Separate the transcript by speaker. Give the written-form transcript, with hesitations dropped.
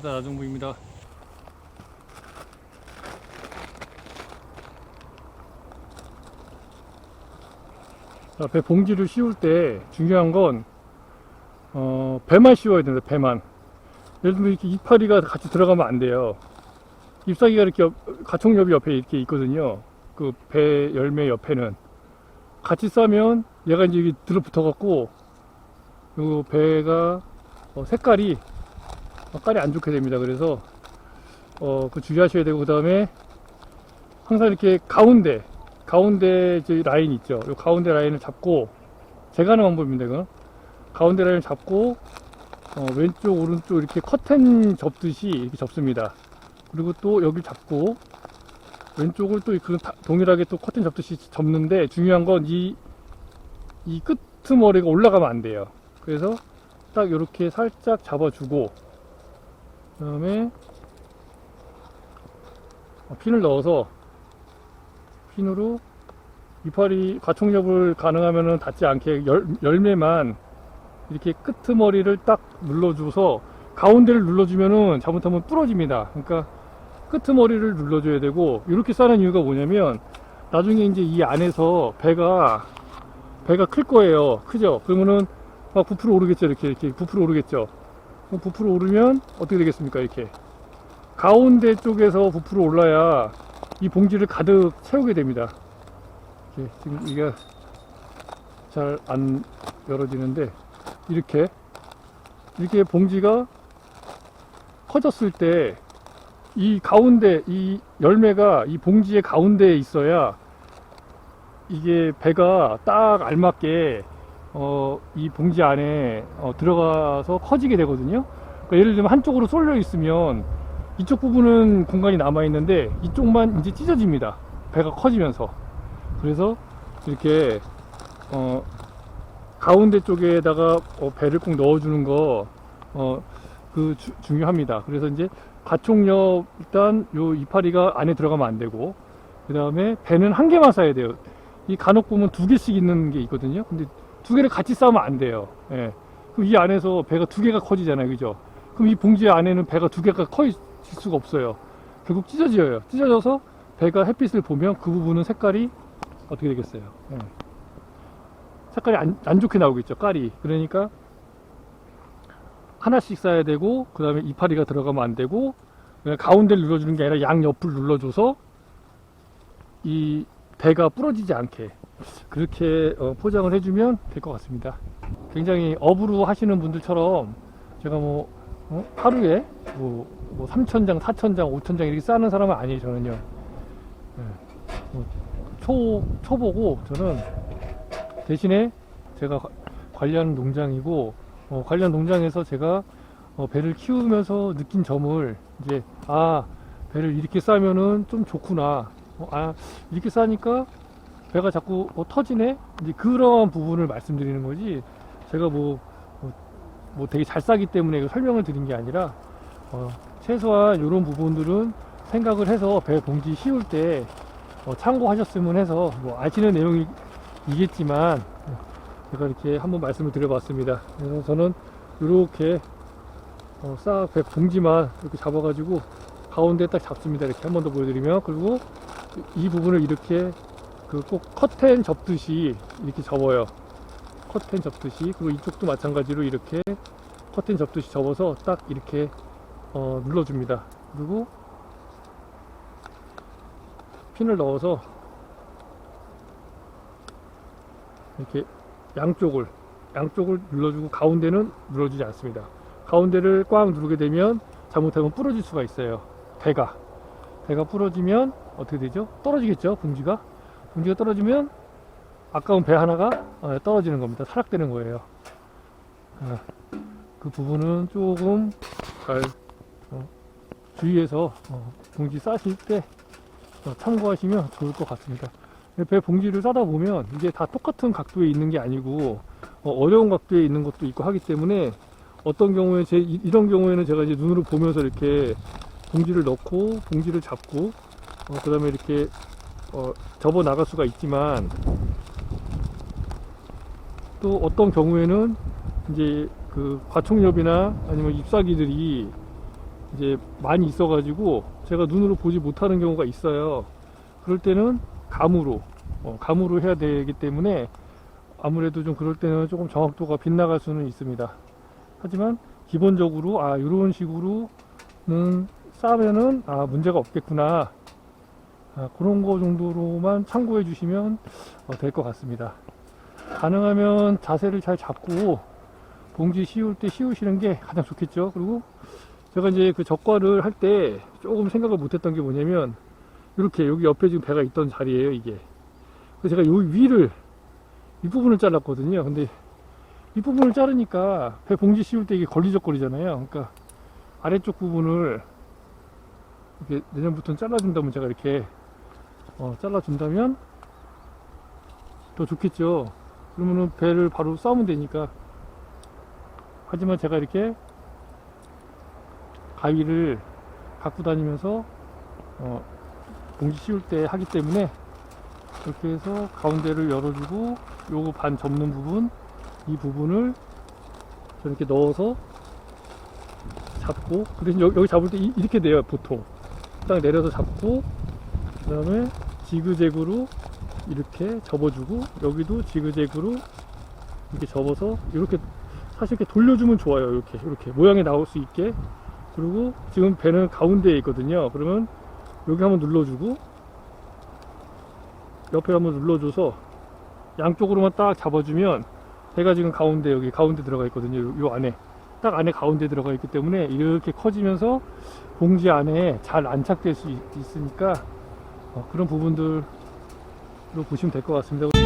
Speaker 1: 낚시다 나정부입니다. 자, 배 봉지를 씌울 때 중요한 건 배만 씌워야 된다. 배만. 예를 들면 이렇게 이파리가 같이 들어가면 안 돼요. 잎사귀가 이렇게 가총엽이 옆에 이렇게 있거든요. 그 배 열매 옆에는 같이 싸면 얘가 이제 여기 들어붙어 갖고 요 배가 색깔이 깔이 안 좋게 됩니다. 그래서 그 주의하셔야 되고, 그 다음에 항상 이렇게 가운데 저 라인 있죠. 요 가운데 라인을 잡고, 제가 하는 방법입니다. 이건 가운데 라인을 잡고 왼쪽 오른쪽 이렇게 커튼 접듯이 이렇게 접습니다. 그리고 또 여기 잡고 왼쪽을 또 동일하게 또 커튼 접듯이 접는데, 중요한 건 이 끄트머리가 올라가면 안 돼요. 그래서 딱 이렇게 살짝 잡아주고, 그 다음에 핀을 넣어서 핀으로 이파리 과총엽을 가능하면 닿지 않게 열매만 이렇게 끄트머리를 딱 눌러줘서, 가운데를 눌러주면은 잘못하면 부러집니다. 그러니까 끄트머리를 눌러줘야 되고, 이렇게 싸는 이유가 뭐냐면 나중에 이제 이 안에서 배가 클 거예요. 크죠? 그러면은 막 부풀어 오르겠죠. 이렇게 부풀어 오르겠죠. 부풀어 오르면 어떻게 되겠습니까? 이렇게 가운데 쪽에서 부풀어 올라야 이 봉지를 가득 채우게 됩니다. 이렇게 지금 이게 잘 안 열어지는데, 이렇게 봉지가 커졌을 때 이 가운데, 이 열매가 이 봉지의 가운데에 있어야 이게 배가 딱 알맞게 이 봉지 안에 들어가서 커지게 되거든요. 그러니까 예를 들면 한쪽으로 쏠려 있으면 이쪽 부분은 공간이 남아 있는데 이쪽만 이제 찢어집니다. 배가 커지면서. 그래서 이렇게 가운데 쪽에다가 배를 꼭 넣어주는 거 중요합니다. 그래서 이제 가총엽, 일단 요 이파리가 안에 들어가면 안 되고, 그 다음에 배는 한 개만 싸야 돼요. 이 간혹 보면 두 개씩 있는 게 있거든요. 근데 두 개를 같이 싸면 안 돼요. 예. 그럼 이 안에서 배가 두 개가 커지잖아요. 그죠? 그럼 이 봉지 안에는 배가 두 개가 커질 수가 없어요. 결국 찢어져요. 찢어져서 배가 햇빛을 보면 그 부분은 색깔이 어떻게 되겠어요? 예. 색깔이 안 좋게 나오겠죠. 깔이. 그러니까 하나씩 싸야 되고, 그 다음에 이파리가 들어가면 안 되고, 그냥 가운데를 눌러주는 게 아니라 양옆을 눌러줘서 이 배가 부러지지 않게 그렇게 포장을 해주면 될 것 같습니다. 굉장히 업으로 하시는 분들처럼 제가 하루에 3,000장, 4,000장, 5,000장 이렇게 싸는 사람은 아니에요. 저는요. 네. 초보고, 저는 대신에 제가 관리하는 농장이고, 관련 농장에서 제가 배를 키우면서 느낀 점을 이제, 배를 이렇게 싸면은 좀 좋구나, 이렇게 싸니까 배가 자꾸 터지네, 이제 그런 부분을 말씀드리는 거지, 제가 되게 잘 싸기 때문에 설명을 드린 게 아니라, 최소한 이런 부분들은 생각을 해서 배 봉지 씌울 때 참고하셨으면 해서, 아시는 내용이겠지만 제가 이렇게 한번 말씀을 드려봤습니다. 그래서 저는 이렇게 싹 배 봉지만 이렇게 잡아가지고 가운데 딱 잡습니다. 이렇게 한 번 더 보여드리면, 그리고 이 부분을 이렇게 꼭 커튼 접듯이 이렇게 접어요. 커튼 접듯이. 그리고 이쪽도 마찬가지로 이렇게 커튼 접듯이 접어서 딱 이렇게 눌러줍니다. 그리고 핀을 넣어서 이렇게 양쪽을 눌러주고, 가운데는 눌러주지 않습니다. 가운데를 꽉 누르게 되면 잘못하면 부러질 수가 있어요. 배가 부러지면 어떻게 되죠? 떨어지겠죠. 봉지가 떨어지면 아까운 배 하나가 떨어지는 겁니다. 타락되는 거예요. 그 부분은 조금 잘 주의해서 봉지 싸실 때 참고하시면 좋을 것 같습니다. 배 봉지를 싸다 보면 이게 다 똑같은 각도에 있는 게 아니고 어려운 각도에 있는 것도 있고 하기 때문에, 어떤 경우에 이런 경우에는 제가 이제 눈으로 보면서 이렇게 봉지를 넣고 봉지를 잡고 그 다음에 이렇게 접어 나갈 수가 있지만, 또 어떤 경우에는 이제 그 과총엽이나 아니면 잎사귀들이 이제 많이 있어가지고 제가 눈으로 보지 못하는 경우가 있어요. 그럴 때는 감으로 해야 되기 때문에 아무래도 좀 그럴 때는 조금 정확도가 빗나갈 수는 있습니다. 하지만 기본적으로 이런 식으로는 싸면은 문제가 없겠구나, 그런 거 정도로만 참고해 주시면 될 것 같습니다. 가능하면 자세를 잘 잡고 봉지 씌울 때 씌우시는 게 가장 좋겠죠. 그리고 제가 이제 그 적과를 할 때 조금 생각을 못했던 게 뭐냐면, 이렇게 여기 옆에 지금 배가 있던 자리예요, 이게. 그래서 제가 요 위를, 이 부분을 잘랐거든요. 근데 이 부분을 자르니까 배 봉지 씌울 때 이게 걸리적거리잖아요. 그러니까 아래쪽 부분을 이렇게 내년부터는 잘라준다면, 제가 이렇게 잘라준다면 더 좋겠죠. 그러면은 배를 바로 싸우면 되니까. 하지만 제가 이렇게 가위를 갖고 다니면서 봉지 씌울 때 하기 때문에, 이렇게 해서 가운데를 열어주고 요거 반 접는 부분, 이 부분을 저렇게 넣어서 잡고, 그래서 여기 잡을 때 이렇게 돼요. 보통 딱 내려서 잡고, 그 다음에 지그재그로 이렇게 접어주고, 여기도 지그재그로 이렇게 접어서 이렇게 사실 이렇게 돌려주면 좋아요. 이렇게 모양이 나올 수 있게. 그리고 지금 배는 가운데에 있거든요. 그러면 여기 한번 눌러주고 옆에 한번 눌러줘서 양쪽으로만 딱 잡아주면, 배가 지금 가운데, 여기 가운데 들어가 있거든요. 요 안에, 딱 안에 가운데 들어가 있기 때문에 이렇게 커지면서 봉지 안에 잘 안착될 수 있으니까 그런 부분들로 보시면 될 것 같습니다.